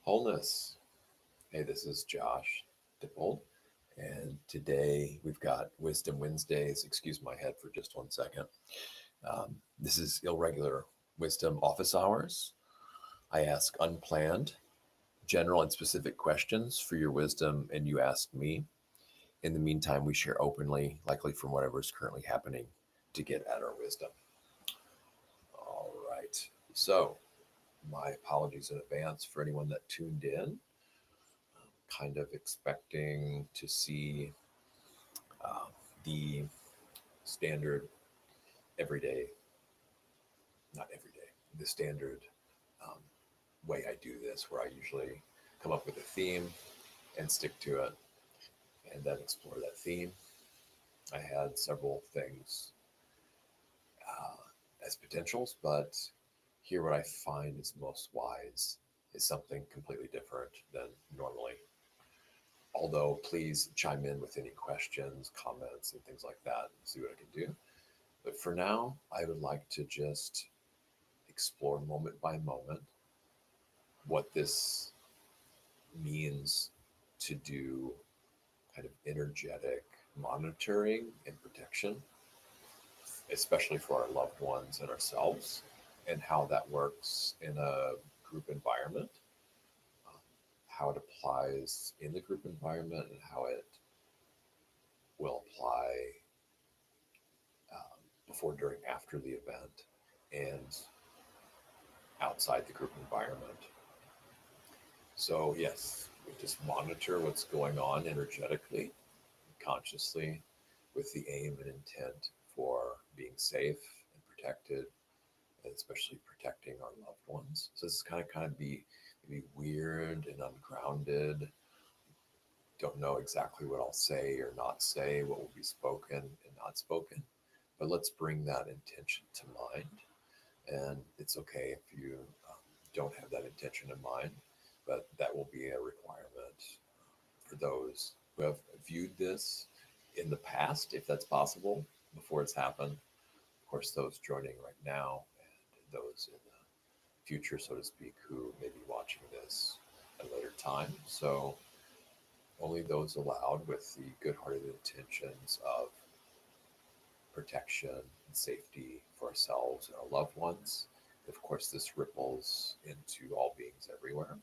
Wholeness. Hey, this is Josh Dippold, and today we've got Wisdom Wednesdays. Excuse my head for just 1 second. This is Irregular Wisdom Office Hours. I ask unplanned, general, and specific questions for your wisdom, and you ask me. In the meantime, we share openly, likely from whatever is currently happening, to get at our wisdom. All right. So, my apologies in advance for anyone that tuned in. Kind of expecting to see uh, the standard everyday, not every day, the standard um, way I do this, where I usually come up with a theme and stick to it and then explore that theme. I had several things as potentials, but here what I find is most wise is something completely different than normally. Although, please chime in with any questions, comments, and things like that and see what I can do. But for now, I would like to just explore moment by moment what this means to do kind of energetic monitoring and protection, especially for our loved ones and ourselves, and how that works in a group environment, um, how it applies in the group environment, and how it will apply before, during, after the event, and outside the group environment. So, yes, we just monitor what's going on energetically, consciously, with the aim and intent for being safe and protected, and especially protecting our loved ones. So, this is kind of be maybe weird and ungrounded. Don't know exactly what I'll say or not say, what will be spoken and not spoken. But let's bring that intention to mind. And it's okay if you don't have that intention in mind, but that will be a requirement for those who have viewed this in the past, if that's possible, before it's happened. Of course, those joining right now and those in the future, so to speak, who may be watching this at a later time. So only those allowed with the good-hearted intentions of protection and safety for ourselves and our loved ones. Of course, this ripples into all beings everywhere.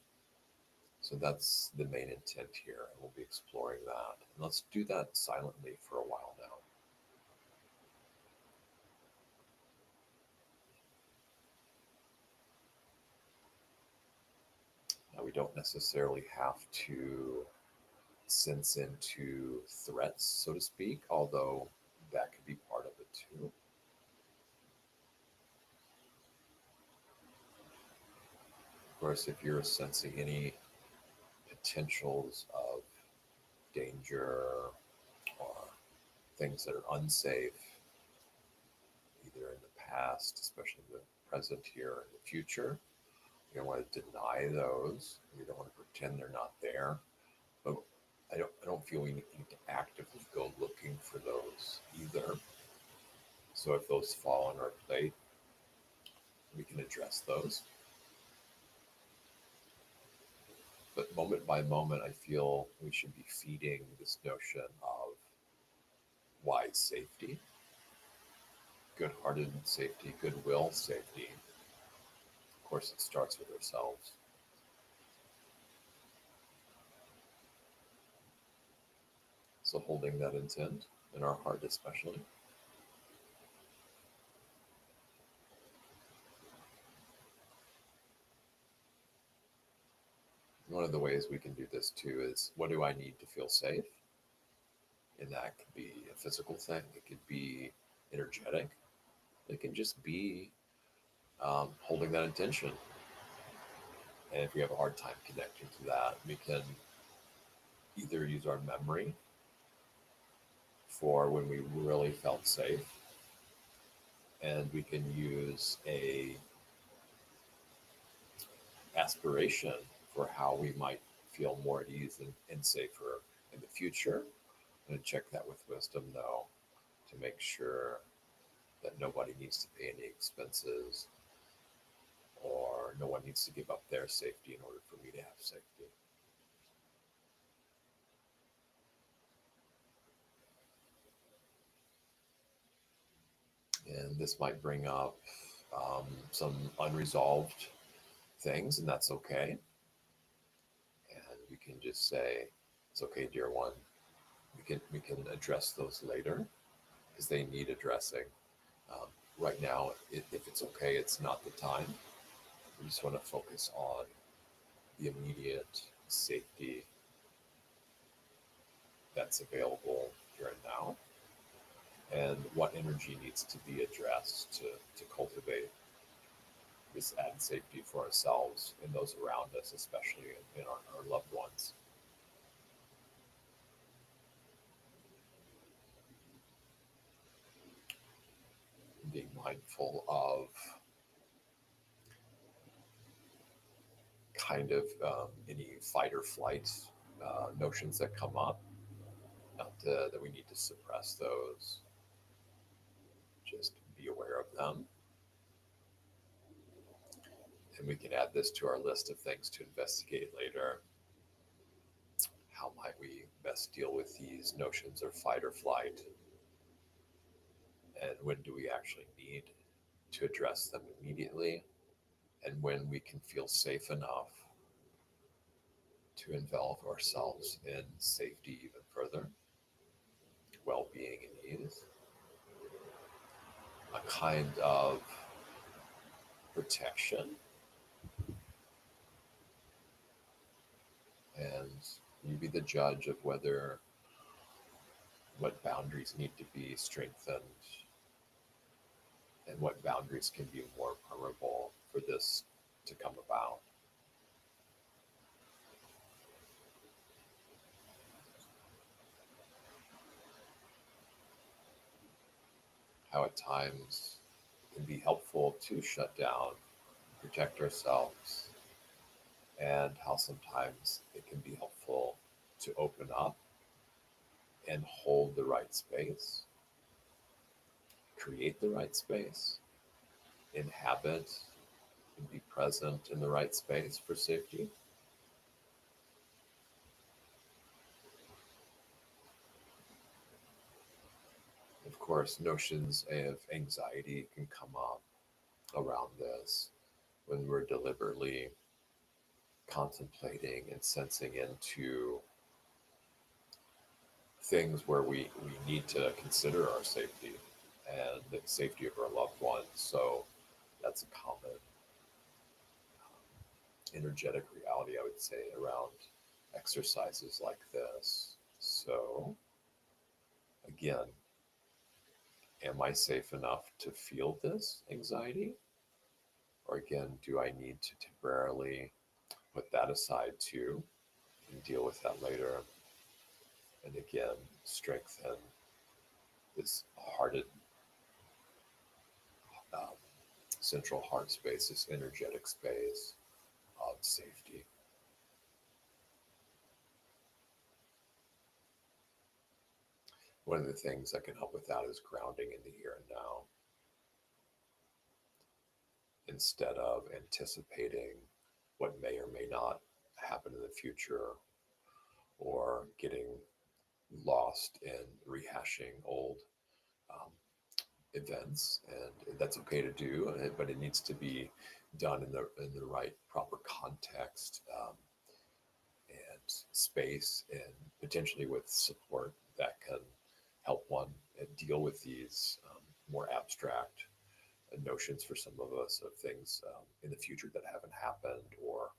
So that's the main intent here, and we'll be exploring that. And let's do that silently for a while now. Now, we don't necessarily have to sense into threats, so to speak, although that could be part of it too. Of course, if you're sensing any potentials of danger or things that are unsafe, either in the past, especially the present here, or in the future, you don't want to deny those. You don't want to pretend they're not there. But I don't feel we need to actively go looking for those either. So if those fall on our plate, we can address those. But moment by moment, I feel we should be feeding this notion of wise safety, good-hearted safety, goodwill safety. Of course, it starts with ourselves. So holding that intent in our heart especially. One of the ways we can do this too is, what do I need to feel safe? And that could be a physical thing. It could be energetic. It can just be holding that intention. And if we have a hard time connecting to that, we can either use our memory for when we really felt safe, and we can use a aspiration for how we might feel more at ease and safer in the future. I'm going to check that with wisdom, though, to make sure that nobody needs to pay any expenses or no one needs to give up their safety in order for me to have safety. And this might bring up some unresolved things, and that's okay. And you can just say, "It's okay, dear one. We can address those later because they need addressing. Right now, if it's okay, it's not the time. We just want to focus on the immediate safety that's available here and now, and what energy needs to be addressed to cultivate this added safety for ourselves and those around us, especially in our loved ones." Being mindful of kind of any fight or flight notions that come up, not that we need to suppress those, just be aware of them. And we can add this to our list of things to investigate later. How might we best deal with these notions of fight or flight? And when do we actually need to address them immediately? And when we can feel safe enough to envelop ourselves in safety even further, well being, and ease, a kind of protection. And you be the judge of whether what boundaries need to be strengthened and what boundaries can be more permeable for this to come about. How at times it can be helpful to shut down, protect ourselves, and how sometimes it can be helpful to open up and hold the right space, create the right space, inhabit and be present in the right space for safety. Of course, notions of anxiety can come up around this when we're deliberately contemplating and sensing into things where we need to consider our safety and the safety of our loved ones. So that's a common energetic reality, I would say, around exercises like this. So, again, am I safe enough to feel this anxiety? Or again, do I need to temporarily put that aside too and deal with that later? And again, strengthen this hearted, um, central heart space, this energetic space of safety. One of the things that can help with that is grounding in the here and now instead of anticipating what may or may not happen in the future or getting lost in rehashing old um, events. And that's okay to do, but it needs to be done in the right proper context and space, and potentially with support that can help one deal with these more abstract notions for some of us of things in the future that haven't happened or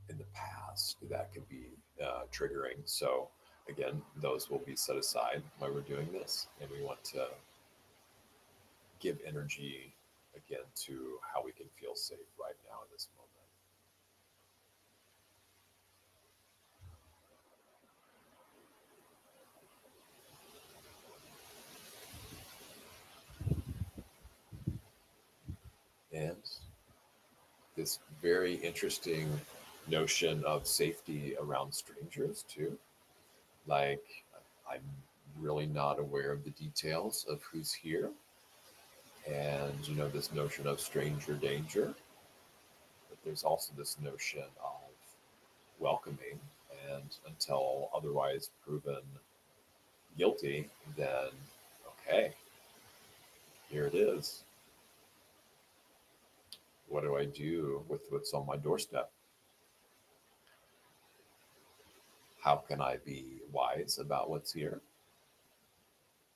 in the past that can be triggering. So again, those will be set aside while we're doing this, and we want to give energy again to how we can feel safe right now in this moment. And this very interesting notion of safety around strangers too. Like, I'm really not aware of the details of who's here. And, this notion of stranger danger. there's also this notion of welcoming, and until otherwise proven guilty, then okay, here it is. What do I do with what's on my doorstep? How can I be wise about what's here?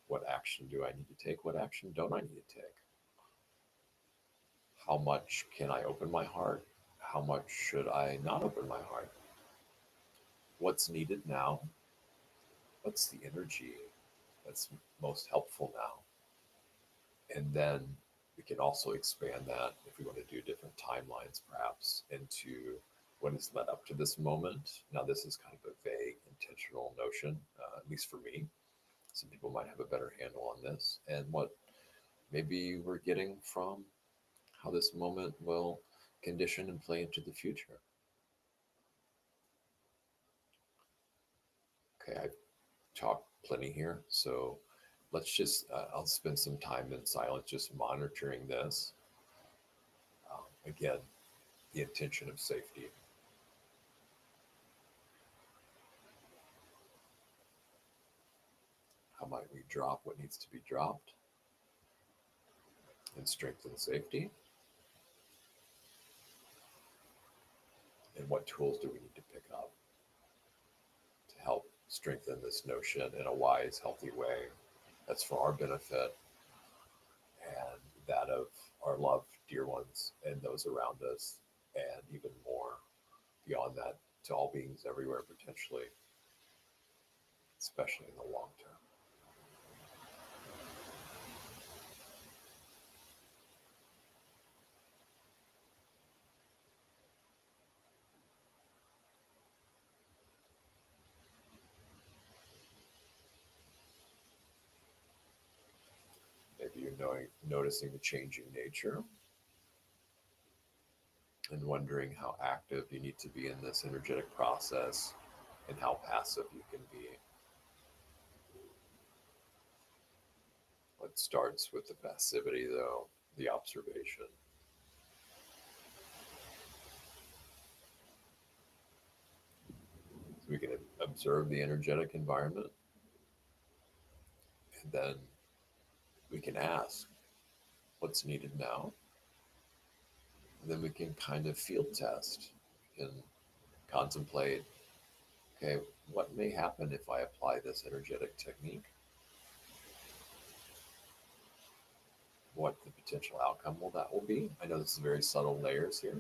What action do I need to take? What action don't I need to take? How much can I open my heart? How much should I not open my heart? What's needed now? What's the energy that's most helpful now? And then we can also expand that if we want to do different timelines, perhaps, into what has led up to this moment. Now, this is kind of a vague, intentional notion, at least for me. Some people might have a better handle on this, and what maybe we're getting from how this moment will condition and play into the future. Okay, I've talked plenty here, so let's just, I'll spend some time in silence just monitoring this. Again, the intention of safety. How might we drop what needs to be dropped and strengthen safety? And what tools do we need to pick up to help strengthen this notion in a wise, healthy way that's for our benefit and that of our loved dear ones and those around us, and even more beyond that to all beings everywhere, potentially, especially in the long term. Maybe you're noticing the changing nature and wondering how active you need to be in this energetic process and how passive you can be. What starts with the passivity, though, the observation. So we can observe the energetic environment, and then we can ask what's needed now. And then we can kind of field test and contemplate, okay, what may happen if I apply this energetic technique? What the potential outcome will be? I know this is very subtle layers here.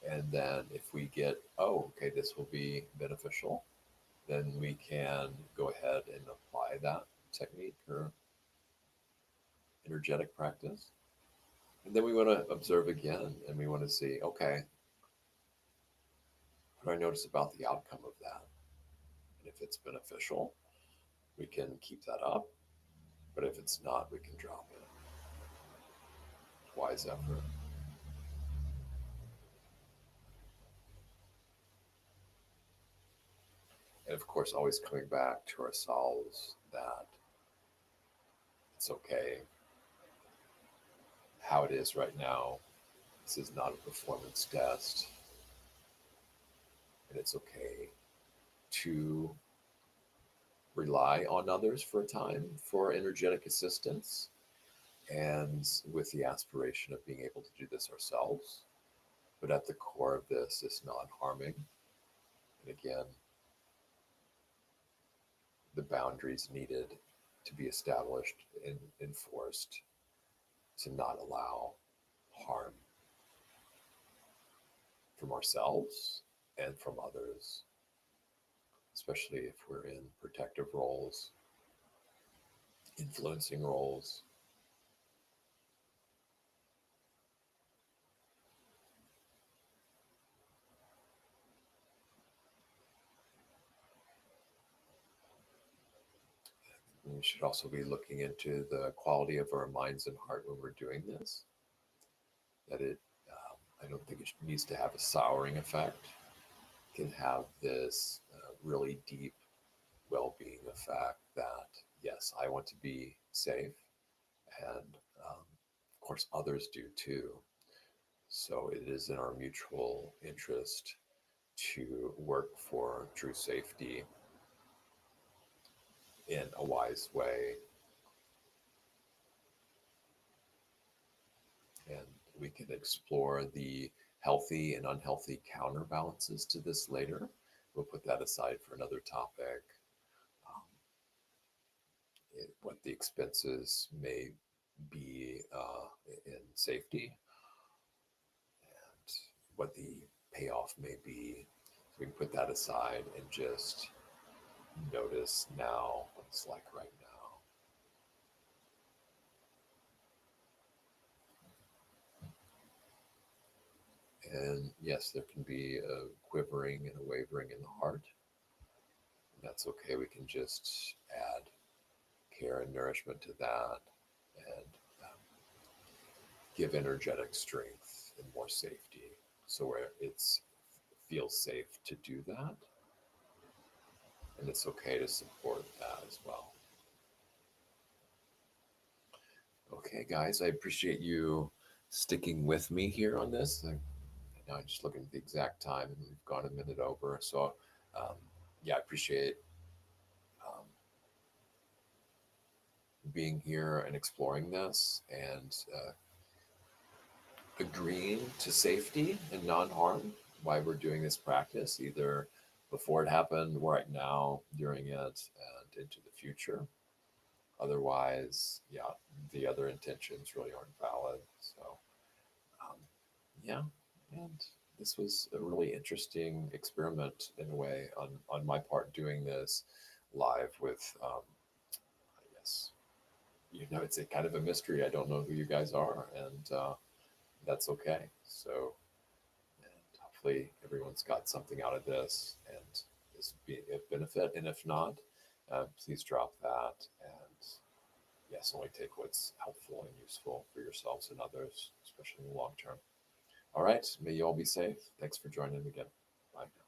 And then if we get, oh, okay, this will be beneficial, then we can go ahead and apply that technique or energetic practice. And then we want to observe again, and we want to see, okay, what do I notice about the outcome of that? And if it's beneficial, we can keep that up. But if it's not, we can drop it. Wise effort. And of course, always coming back to ourselves that it's okay how it is right now. This is not a performance test. And it's okay to rely on others for a time for energetic assistance, and with the aspiration of being able to do this ourselves. But at the core of this is non harming. And again, the boundaries needed to be established and enforced to not allow harm from ourselves and from others, especially if we're in protective roles, influencing roles. We should also be looking into the quality of our minds and heart when we're doing this. That I don't think it needs to have a souring effect. It can have this really deep well-being effect that, yes, I want to be safe, and of course others do too. So it is in our mutual interest to work for true safety in a wise way. And we can explore the healthy and unhealthy counterbalances to this later. We'll put that aside for another topic. Um, what the expenses may be in safety and what the payoff may be. So we can put that aside and just notice now what it's like right now. And yes, there can be a quivering and a wavering in the heart. That's okay. We can just add care and nourishment to that and um, give energetic strength and more safety. So where it's feels safe to do that, and it's okay to support that as well. Okay, guys, I appreciate you sticking with me here on this. Now I'm just looking at the exact time, and we've gone a minute over. So, um, yeah, I appreciate um, being here and exploring this and agreeing to safety and non-harm. Why we're doing this practice, either before it happened, right now, during it, and into the future. Otherwise, yeah, the other intentions really aren't valid. So, um, yeah, and this was a really interesting experiment in a way on my part doing this live with, I guess, it's a kind of a mystery. I don't know who you guys are, and that's okay. So, and hopefully everyone's got something out of this and this be a benefit. And if not, please drop that and yes, only take what's helpful and useful for yourselves and others, especially in the long term. All right. May you all be safe. Thanks for joining again. Bye.